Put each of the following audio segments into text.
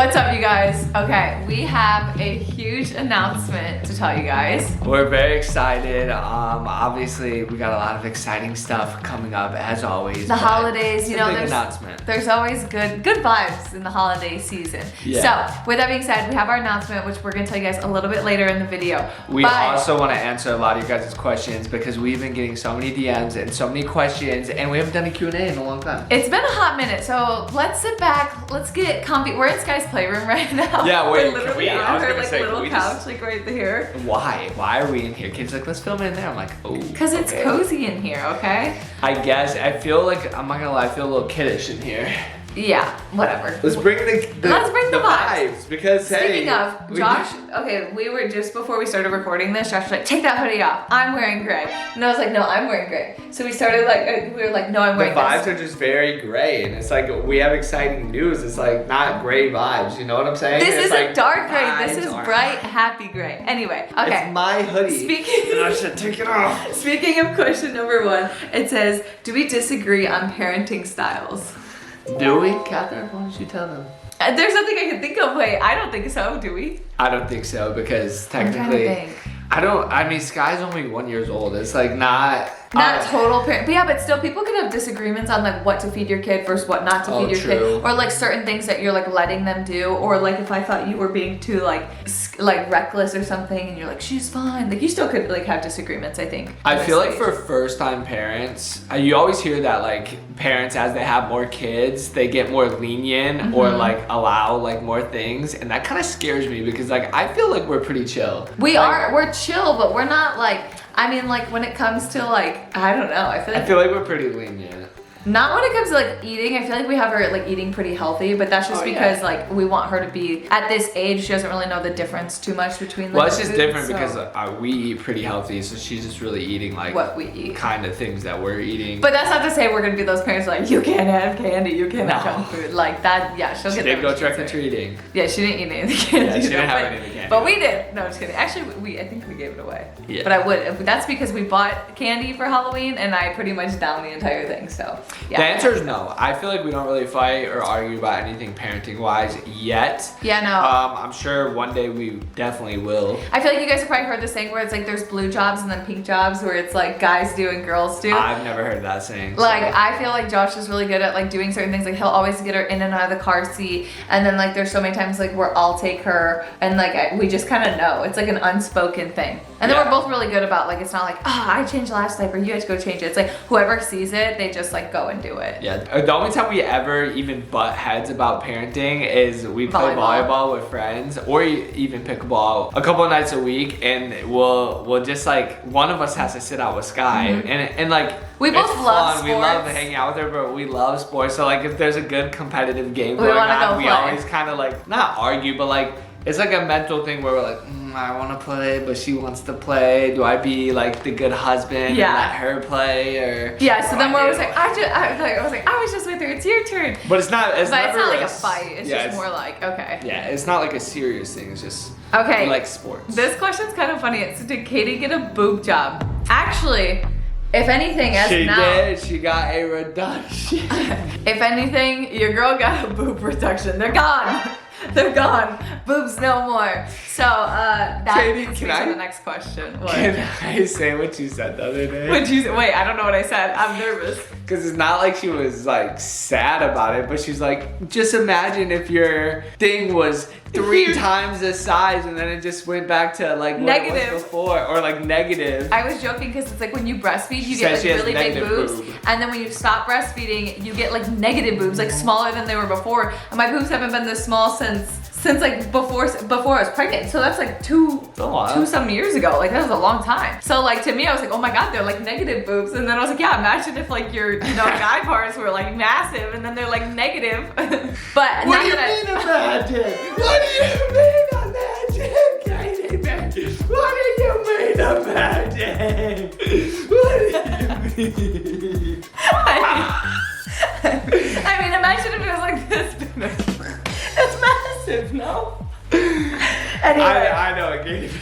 What's up, you guys? Okay, we have a huge announcement to tell you guys. We're very excited. Obviously, we got a lot of exciting stuff coming up as always. The holidays, you know, there's always good vibes in the holiday season. Yeah. So, with that being said, we have our announcement, which we're gonna tell you guys a little bit later in the video. We also want to answer a lot of you guys' questions because we've been getting so many DMs and so many questions, and we haven't done a Q&A in a long time. It's been a hot minute, so let's sit back, let's get comfy. We're in Sky's playroom right now. Yeah, wait, we're literally on her little couch, like right here. Why? Why are we in here? Kids like, let's film it in there. I'm like, oh. Because it's cozy in here, okay? I guess. I feel like, I'm not gonna lie, I feel a little kiddish in here. Yeah, whatever. Let's bring the vibes because Speaking of, Josh, okay, we were just before we started recording this, Josh was like, take that hoodie off. I'm wearing gray. And I was like, no, I'm wearing gray. So we started like, we were like, no, I'm wearing The vibes are just very gray, and it's like, we have exciting news. It's like not gray vibes, you know what I'm saying? This it's isn't like dark gray, this is bright, happy gray. Anyway, okay. It's my hoodie. I should take it off. Speaking of question number 1, it says, do we disagree on parenting styles? Do we? Catherine, why don't you tell them? There's nothing I can think of. Wait, I don't think so. Do we? I don't think so because technically, I mean, Sky's only 1 year old. It's like not total parent, but yeah, but still people could have disagreements on like what to feed your kid versus what not to feed your kid, or like certain things that you're like letting them do, or like if I thought you were being too like reckless or something and you're like, she's fine, like you still could like have disagreements. I think I feel like for first time parents, you always hear that like parents, as they have more kids, they get more lenient or like allow like more things, and that kind of scares me because like I feel like we're pretty chill. We're chill, but we're not like, I mean, like when it comes to like, I don't know, I feel like we're pretty lenient. Not when it comes to like eating. I feel like we have her like eating pretty healthy, but that's just because like we want her to be at this age. She doesn't really know the difference too much between. Well, it's just different because we eat pretty healthy, so she's just really eating like what we eat, kind of things that we're eating. But that's not to say we're gonna be those parents like, you can't have candy, you can't have junk food like that. Yeah, she'll get. She did go trick or treating. Yeah, she didn't eat any of the candy. Yeah, she didn't have any of the candy. But we did. No, just kidding. Actually, I think we gave it away. Yeah. But I would. That's because we bought candy for Halloween, and I pretty much downed the entire thing. So yeah. The answer is no. I feel like we don't really fight or argue about anything parenting wise yet. Yeah, no. I'm sure one day we definitely will. I feel like you guys have probably heard this saying where it's like there's blue jobs and then pink jobs, where it's like guys do and girls do. I've never heard that saying. Like I feel like Josh is really good at like doing certain things. Like he'll always get her in and out of the car seat, and then like there's so many times like where I'll take her, and like we just kind of know. It's like an unspoken thing. And then we're both really good about like, it's not like, oh, I changed the last diaper, you had to go change it. It's like whoever sees it, they just like go and do it. Yeah. The only time we ever even butt heads about parenting is we play volleyball with friends, or even pickleball a couple of nights a week, and we'll just like, one of us has to sit out with Sky, and like we both love sports. We love hanging out with her, but we love sports. So like if there's a good competitive game going on, we always kind of like, not argue, but like it's like a mental thing where we're like, I want to play, but she wants to play. Do I be like the good husband and let her play, or so then we're always like, I was just with her. It's your turn. But it's not. It's not like a fight. It's just more like, okay. Yeah, it's not like a serious thing. It's just we like sports. This question's kind of funny. It's, did Katie get a boob job? Actually, if anything, she did. She got a reduction. If anything, your girl got a boob reduction. They're gone. They're gone. Boobs no more. So that leads me to the next question. What? Can I say what you said the other day? What'd you say? Wait, I don't know what I said. I'm nervous. Because it's not like she was like sad about it, but she's like, just imagine if your thing was 3 times the size and then it just went back to like what negative it was before, or like negative. I was joking because it's like when you breastfeed, you get like really big boobs, and then when you stop breastfeeding, you get like negative boobs, like smaller than they were before. And my boobs haven't been this small since like before I was pregnant. So that's like two some years ago. Like that was a long time. So like to me, I was like, oh my God, they're like negative boobs. And then I was like, yeah, imagine if like your guy parts were like massive and then they're like negative. But what do you mean imagine? What do you mean imagine? What do you mean imagine? What do you mean? I mean, imagine if it was like this big. It's massive, no? Anyway. I know it gave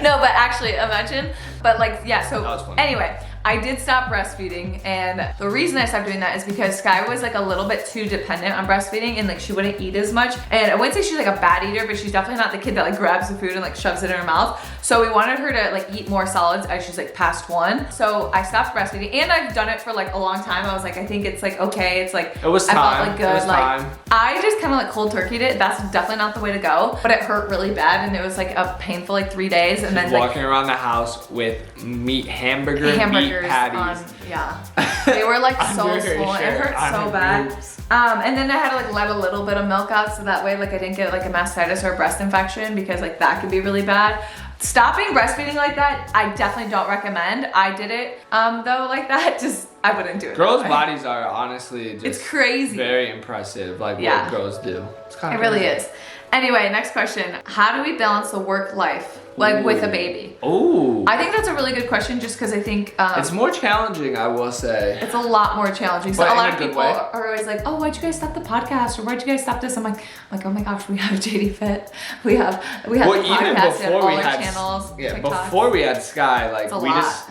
No, but actually, imagine. But like, yeah, so anyway, I did stop breastfeeding, and the reason I stopped doing that is because Sky was like a little bit too dependent on breastfeeding, and like she wouldn't eat as much. And I wouldn't say she's like a bad eater, but she's definitely not the kid that like grabs the food and like shoves it in her mouth. So we wanted her to like eat more solids as she's like past 1. So I stopped breastfeeding, and I've done it for like a long time. I was like, I think it's like okay. It's like it was time. I felt like good. It was like time. I just kind of like cold turkeyed it. That's definitely not the way to go. But it hurt really bad, and it was like a painful like 3 days. And then walking around the house with hamburgers meat patties. Yeah, they were like so swollen. It hurt so bad. And then I had to like let a little bit of milk out so that way like I didn't get like a mastitis or a breast infection, because like that could be really bad. Stopping breastfeeding like that, I definitely don't recommend. I did it though like that, just I wouldn't do it. Girls' bodies are honestly just it's crazy. Very impressive, like what girls do. It's kind of really is. Anyway, next question. How do we balance the work life like with a baby? Oh, I think that's a really good question, just because I think it's more challenging, I will say. It's a lot more challenging. So a lot of people are always like, oh, why'd you guys stop the podcast, or why'd you guys stop this? I'm like, oh my gosh, we have Jatie Fit, we have the podcast, and all our channels. Yeah, TikToks. Before we had Sky, like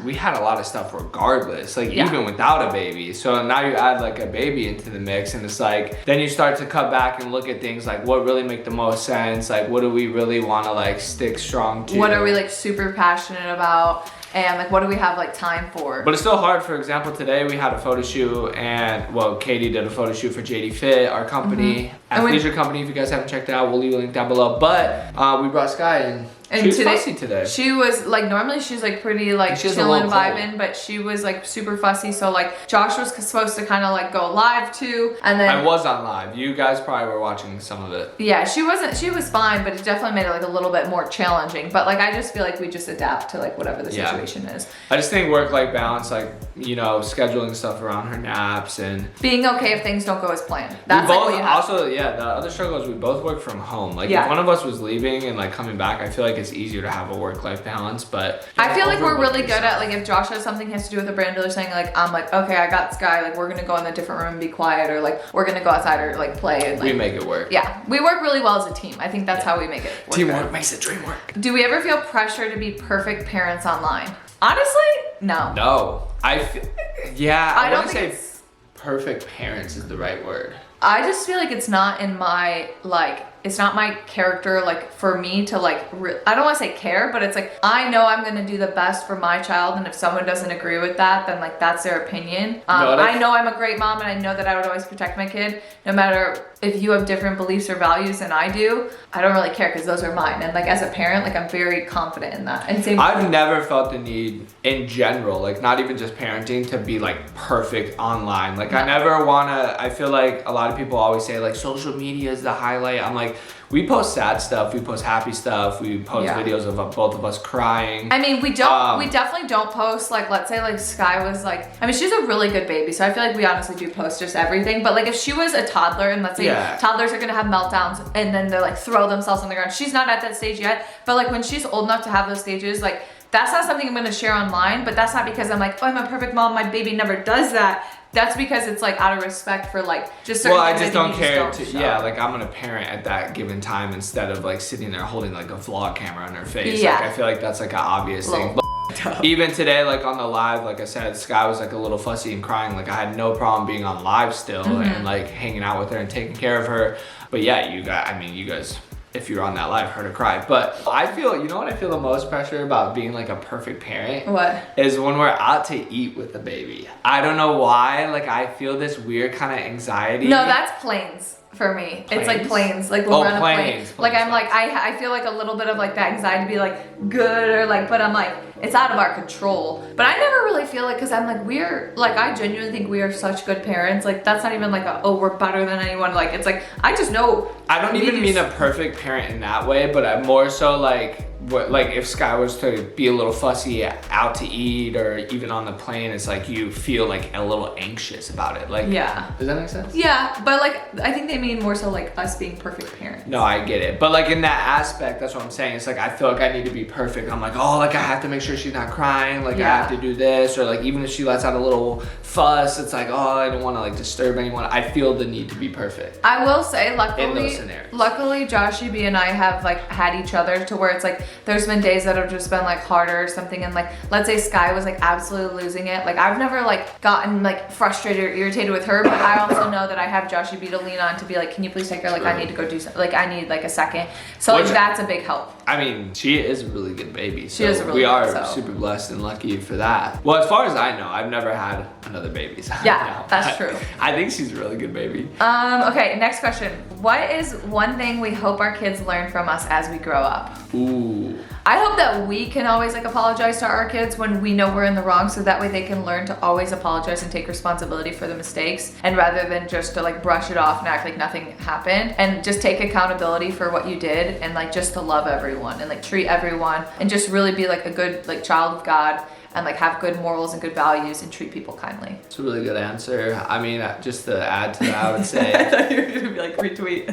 we had a lot of stuff regardless, like even without a baby. So now you add like a baby into the mix, and it's like then you start to cut back and look at things like what really make the most sense, like what do we really want to like stick strong to. What are we like super passionate about, and like what do we have like time for? But it's still hard. For example, today we had a photo shoot, and well, Katie did a photo shoot for Jatie Fit, our company, athleisure company. If you guys haven't checked it out, we'll leave a link down below. But we brought Sky in. And she was fussy today. She was like, normally she's like pretty like chilling, vibing, but she was like super fussy. So like Josh was supposed to kind of like go live too, and then I was on live. You guys probably were watching some of it. Yeah, she was fine, but it definitely made it like a little bit more challenging. But like I just feel like we just adapt to like whatever the situation is. I just think work-life balance, like, you know, scheduling stuff around her naps and being okay if things don't go as planned. That's we both, like what you have. Also, the other struggle is we both work from home. Like if one of us was leaving and like coming back, I feel like it's easier to have a work-life balance. But I feel like we're really good at like if Josh has something he has to do with a brand deal or something, like I'm like, okay, I got Sky, like we're gonna go in a different room and be quiet, or like we're gonna go outside or like play, and like we make it work. Yeah, we work really well as a team. I think that's how we make it work. Teamwork makes the dream work. Do we ever feel pressure to be perfect parents online? Honestly, no. No. I don't think say perfect parents is the right word. I just feel like it's not in my like it's not my character, like for me to like I don't want to say care, but it's like I know I'm gonna do the best for my child, and if someone doesn't agree with that, then like that's their opinion. I know I'm a great mom, and I know that I would always protect my kid, no matter if you have different beliefs or values than I do. I don't really care, because those are mine, and like as a parent, like I'm very confident in that. And same I've never felt the need in general, like not even just parenting, to be like perfect online. Like I never wanna. I feel like a lot of people always say like social media is the highlight. I'm like, we post sad stuff, we post happy stuff, we post videos of both of us crying. I mean, we definitely don't post like, let's say like Sky was like, I mean, she's a really good baby, so I feel like we honestly do post just everything. But like if she was a toddler, and let's say toddlers are gonna have meltdowns and then they're like throw themselves on the ground. She's not at that stage yet, but like when she's old enough to have those stages, like that's not something I'm gonna share online. But that's not because I'm like, oh, I'm a perfect mom, my baby never does that. That's because it's like out of respect for like just certain things. Well, I just don't care like I'm gonna parent at that given time instead of like sitting there holding like a vlog camera on her face. Like I feel like that's like an obvious thing. But even today, like on the live, like I said, Sky was like a little fussy and crying. Like I had no problem being on live still and like hanging out with her and taking care of her. But yeah, you guys, if you're on that live, heard her cry. But I feel, you know what I feel the most pressure about being like a perfect parent? What? Is when we're out to eat with the baby. I don't know why, like I feel this weird kind of anxiety. No, that's planes. For me, it's like planes, like when we're on a plane. Like I'm like, I feel like a little bit of like that anxiety to be like good, or like, but I'm like, it's out of our control. But I never really feel like, because I'm like, I genuinely think we are such good parents. Like that's not even like we're better than anyone. Like it's like, I just know. I don't even mean a perfect parent in that way, but I'm more so like if Sky was to be a little fussy out to eat or even on the plane, it's like you feel like a little anxious about it. Like, does that make sense? Yeah, but like I think they mean more so like us being perfect parents. No, I get it, but like in that aspect, that's what I'm saying. It's like I feel like I need to be perfect. I'm like, oh, like I have to make sure she's not crying. Like I have to do this, or like even if she lets out a little fuss, it's like, oh, I don't want to like disturb anyone. I feel the need to be perfect. I will say, in those scenarios. luckily, Joshy B and I have like had each other to where it's like there's been days that have just been like harder or something, and like let's say Sky was like absolutely losing it. Like I've never like gotten like frustrated or irritated with her, but I also know that I have Joshie B to lean on to be like, can you please take her? Like I need to go do something. Like I need like a second. So like that's a big help. I mean, she is a really good baby. So she is a really we are super blessed and lucky for that. Well, as far as I know, I've never had another baby. So yeah, that's true. I think she's a really good baby. Okay, next question. What is one thing we hope our kids learn from us as we grow up? Ooh. I hope that we can always like apologize to our kids when we know we're in the wrong, so that way they can learn to always apologize and take responsibility for the mistakes, and rather than just to like brush it off and act like nothing happened, and just take accountability for what you did, and like just to love everyone and like treat everyone and just really be like a good like child of God, and like have good morals and good values and treat people kindly. It's a really good answer. I mean, just to add to that, I would say. I thought you were gonna be like retweet.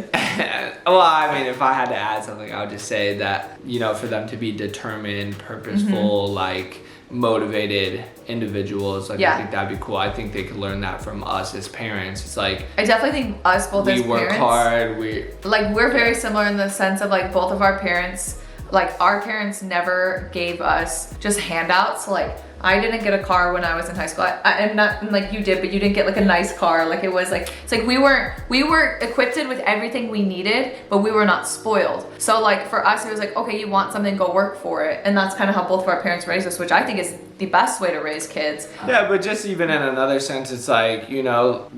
Well, I mean, if I had to add something, I would just say that, you know, for them to be determined, purposeful, like motivated individuals, like I think that'd be cool. I think they could learn that from us as parents. It's like I definitely think us both as parents. We work hard. We're very similar in the sense of like both of our parents. Like our parents never gave us just handouts. Like I didn't get a car when I was in high school. I'm not like you did, but you didn't get like a nice car. Like it was like, it's like we were equipped with everything we needed, but we were not spoiled. So like for us, it was like, okay, you want something, go work for it. And that's kind of how both of our parents raised us, which I think is the best way to raise kids. Yeah, but just even in another sense, it's like, you know,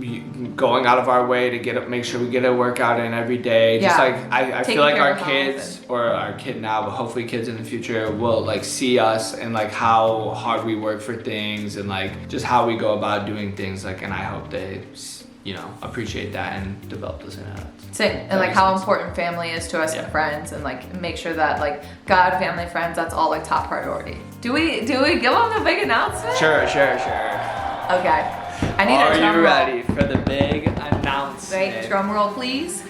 going out of our way to make sure we get a workout in every day. Just like, I feel like our kids, or our kid now, but hopefully kids in the future will like see us and like how hard we work for things, and like just how we go about doing things, like, and I hope they, you know, appreciate that and develop those habits. And like how important family is to us and friends, and like make sure that like God, family, friends, that's all like top priority. Do we give them the big announcement? Sure. Okay. I need a drum roll. Are you ready for the big announcement? Great, drum roll please.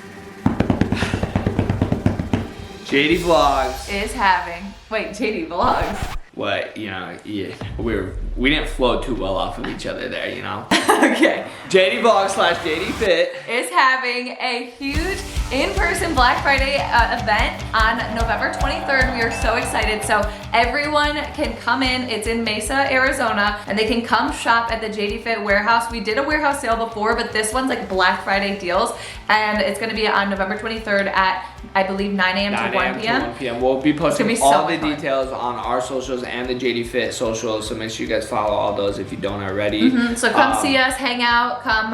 Jatie Vlogs is having, Jatie Vlogs. What, you know, yeah, we didn't flow too well off of each other there, you know? Okay. Jatie Vlog / Jatie Fit is having a huge in-person Black Friday event on November 23rd. We are so excited. So everyone can come in. It's in Mesa, Arizona, and they can come shop at the Jatie Fit warehouse. We did a warehouse sale before, but this one's like Black Friday deals, and it's gonna be on November 23rd at, I believe, 9 a.m. to 1 p.m. to 1 p.m. We'll be posting all the details on our socials and the Jatie Fit socials, so make sure you guys follow all those if you don't already. So come see us, hang out, come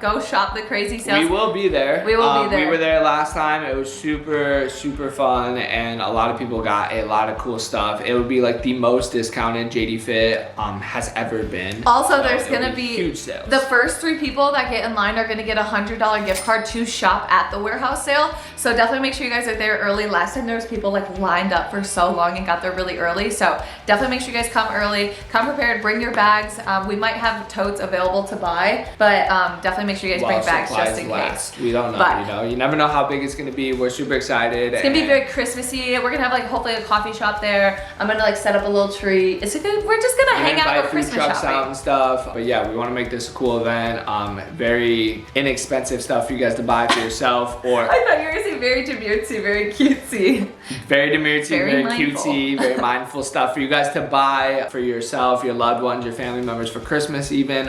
go shop the crazy sales. We will be there. We will be there. We were there last time. It was super fun, and a lot of people got a lot of cool stuff. It would be like the most discounted Jatie Fit has ever been. Also, there's gonna be huge sales. The first 3 people that get in line are gonna get a $100 gift card to shop at the warehouse sale. So definitely make sure you guys are there early. Last time there was people like lined up for so long and got there really early. So definitely make sure you guys come early, come prepared, bring your bags. We might have totes available to buy, but definitely make sure you guys bring bags just in case. We don't know, you know, you never know how big it's gonna be. We're super excited. It's gonna be very Christmassy. We're gonna have like hopefully a coffee shop there. I'm gonna like set up a little tree. We're just gonna hang out with Christmas trucks shopping. Out and stuff. But yeah, we want to make this a cool event. Very inexpensive stuff for you guys to buy for yourself. Or I thought you were gonna say very demurtsy, very cutesy. Very demurtsy, very cutesy, very mindful stuff for you guys to buy for yourself, your loved ones, your family members for Christmas even.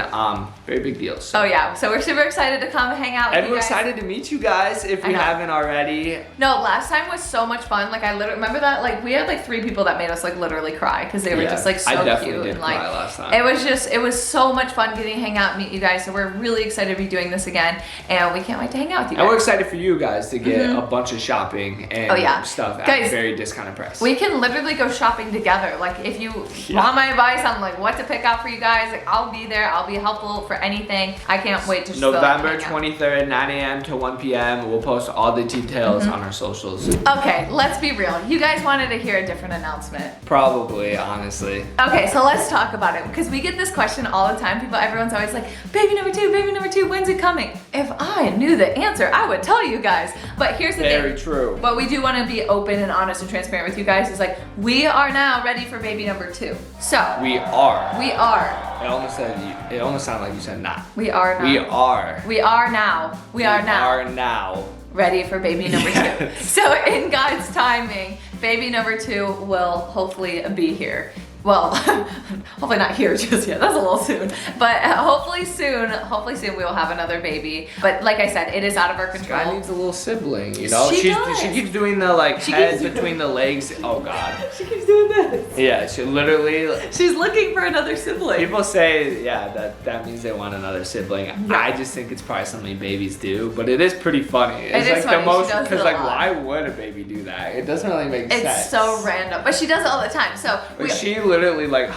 Very big deals. So. Oh yeah, so we're super excited to come hang out with you guys. And we're excited to meet you guys if we haven't already. No, last time was so much fun. Like I literally remember that, like we had like 3 people that made us like literally cry because they were just like so cute. Did and like cry last time. it was so much fun getting to hang out and meet you guys. So we're really excited to be doing this again, and we can't wait to hang out with you guys. And we're excited for you guys to get a bunch of shopping and stuff at a very discounted price. We can literally go shopping together. Like if you want my advice on like what to pick out for you guys, like I'll be there. I'll be helpful for anything. I can't wait to just November 23rd, 9 a.m. to 1 p.m. We'll post all the details on our socials. Okay, let's be real. You guys wanted to hear a different announcement. Probably, honestly. Okay, so let's talk about it because we get this question all the time. Everyone's always like, baby number two, when's it coming? If I knew the answer, I would tell you guys. But here's the thing. Very true. But we do want to be open and honest and transparent with you guys. Is like, we are now ready for baby number 2. So. We are. We are. It almost sounded like you said not. We are now. We are. We are now. We are now. Ready for baby number 2. So in God's timing, baby number 2 will hopefully be here. Well, hopefully not here just yet. That's a little soon. But hopefully soon we will have another baby. But like I said, it is out of our control. Guy needs a little sibling, you know? She keeps doing the like head between the legs. Oh God. She keeps doing this. Yeah, she literally. She's looking for another sibling. People say, yeah, that means they want another sibling. Yeah. I just think it's probably something babies do, but it is pretty funny. It's like funny. The most, because like why would a baby do that? It doesn't really make sense. It's so random, but she does it all the time. So she literally like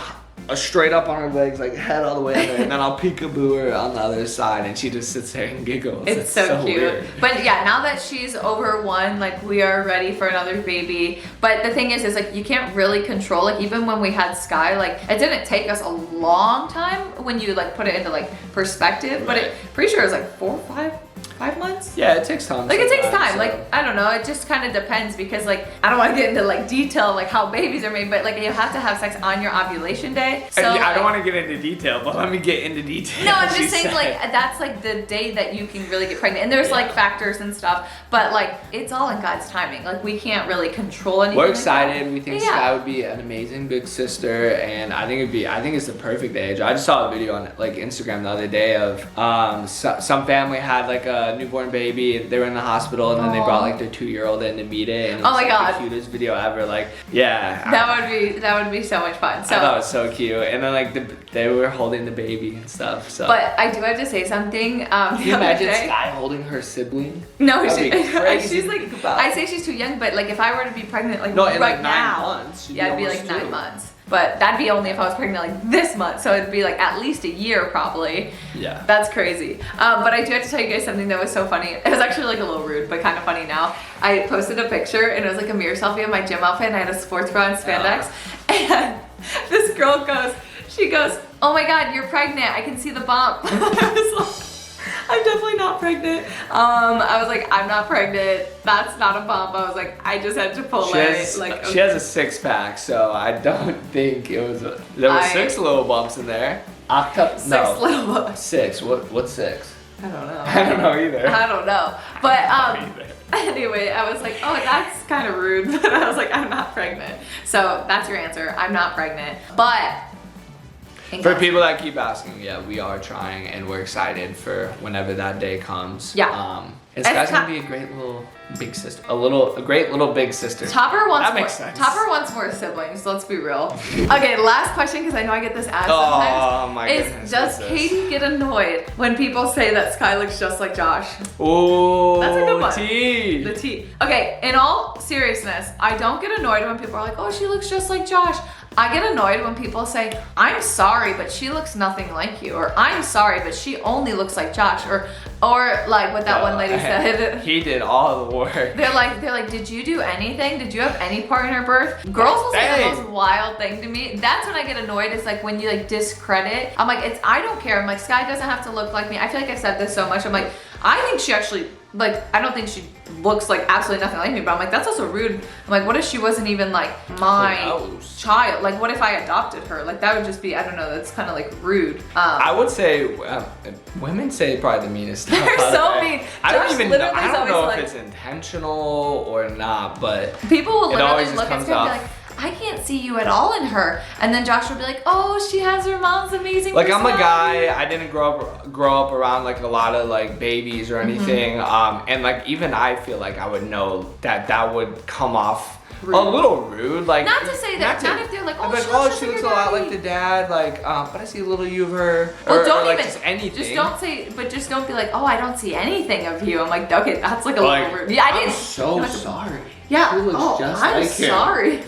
straight up on her legs, like head all the way under, and then I'll peekaboo her on the other side, and she just sits there and giggles. It's so cute. Weird. But yeah, now that she's over 1, like we are ready for another baby. But the thing is like you can't really control. Like even when we had Sky, like it didn't take us a long time when you like put it into like perspective. Right. But it pretty sure it was like 4 or 5 months? Yeah, it takes time. Like it takes time. So. Like I don't know. It just kind of depends because like I don't want to get into like detail like how babies are made, but like you have to have sex on your ovulation day. So I don't want to get into detail, but let me get into detail. No, I'm just saying like that's like the day that you can really get pregnant, and there's like factors and stuff, but like it's all in God's timing. Like we can't really control anything. We're excited. We think Sky would be an amazing big sister, and I think it's the perfect age. I just saw a video on like Instagram the other day of some family had like a newborn baby. They were in the hospital, and then they brought like their 2-year-old in to meet it. And it was, the cutest video ever. Like, yeah, that would be so much fun. So I thought it was so cute. And then like they were holding the baby and stuff. So, but I do have to say something. Can you imagine Sky holding her sibling? No, she's like I say she's too young, but like if I were to be pregnant like right like 9 now, months, it'd be like 9 months. But that'd be only if I was pregnant like this month, so it'd be like at least a year probably. Yeah. That's crazy. But I do have to tell you guys something that was so funny. It was actually like a little rude, but kind of funny now. I posted a picture and it was like a mirror selfie of my gym outfit, and I had a sports bra and spandex. And this girl she goes, "Oh my God, you're pregnant. I can see the bump." I was like, I'm definitely not pregnant. I was like, I'm not pregnant. That's not a bump. I was like, I just had to pull it. Like, she has a 6-pack, so I don't think it was. There were 6 little bumps in there. 6 little bumps. 6. What's 6? I don't know. I don't know either. I don't know. But anyway, I was like, oh, that's kind of rude. But I was like, I'm not pregnant. So that's your answer. I'm not pregnant. But for people that keep asking, yeah, we are trying, and we're excited for whenever that day comes. Yeah. It's gonna be a great little big sister, a great little big sister. Topper wants that makes sense. Topper wants more siblings. Let's be real. Okay, last question, because I know I get this asked sometimes. Oh my goodness. Does Katie get annoyed when people say that Sky looks just like Josh? Oh, that's a good one. T. The T. Okay, in all seriousness, I don't get annoyed when people are like, oh, she looks just like Josh. I get annoyed when people say, I'm sorry, but she looks nothing like you, or I'm sorry, but she only looks like Josh, or like what that one lady said. He did all the work. They're like, did you do anything? Did you have any part in her birth? Girls will say the most wild thing to me. That's when I get annoyed. It's like when you like discredit. I'm like, I don't care. I'm like, Sky doesn't have to look like me. I feel like I've said this so much. I'm like, I think she actually, like, I don't think she looks like absolutely nothing like me, but I'm like, that's also rude. I'm like, what if she wasn't even like my child? Like, what if I adopted her? Like, that would just be, I don't know, that's kind of like rude. I would say, women say probably the meanest stuff. They're so mean. I don't even know. I don't know if it's intentional or not, but people will literally look at her and be like, I can't see you at all in her. And then Josh will be like, oh, she has her mom's amazing like I'm a guy, I didn't grow up around like a lot of like babies or anything. And like even I feel like I would know that would come off rude. A little rude. Like not to say that, not if they're like, she looks a lot like the dad, like but I see a little you of her. Well, don't like even just anything. Just don't say, but just don't be like, oh, I don't see anything of you. I'm like, okay, that's like a little rude. Yeah, I didn't. I'm so sorry. Yeah. She looks just I'm like sorry.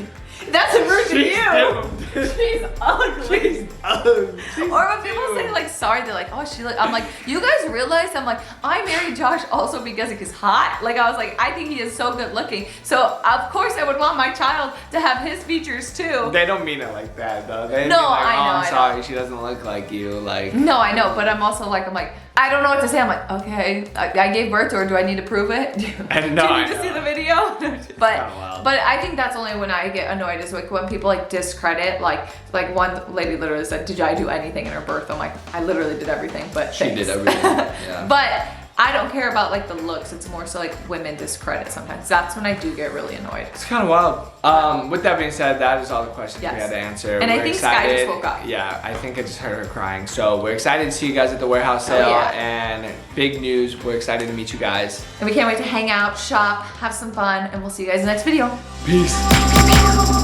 That's rude to you. She's ugly. She's ugly. Or when people say like sorry, they're like, oh, I'm like, you guys realize I'm like, I married Josh also because he's hot. Like I was like, I think he is so good looking. So of course I would want my child to have his features too. They don't mean it like that though. They no, mean like, I know. I'm sorry, she doesn't look like you. Like no, I know, but I'm also like, I don't know what to say. I'm like, okay, I gave birth to her. Do I need to prove it? Do you need to see the video? But I think that's only when I get annoyed is like when people like discredit, like one lady literally said, did I do anything in her birth? I'm like, I literally did everything, but she did everything. Yeah. But I don't care about like the looks. It's more so like women discredit sometimes. That's when I do get really annoyed. It's kind of wild. With that being said, that is all the questions we had to answer. And I think Sky just woke up. Yeah, I think I just heard her crying. So we're excited to see you guys at the warehouse sale. And big news, we're excited to meet you guys. And we can't wait to hang out, shop, have some fun, and we'll see you guys in the next video. Peace.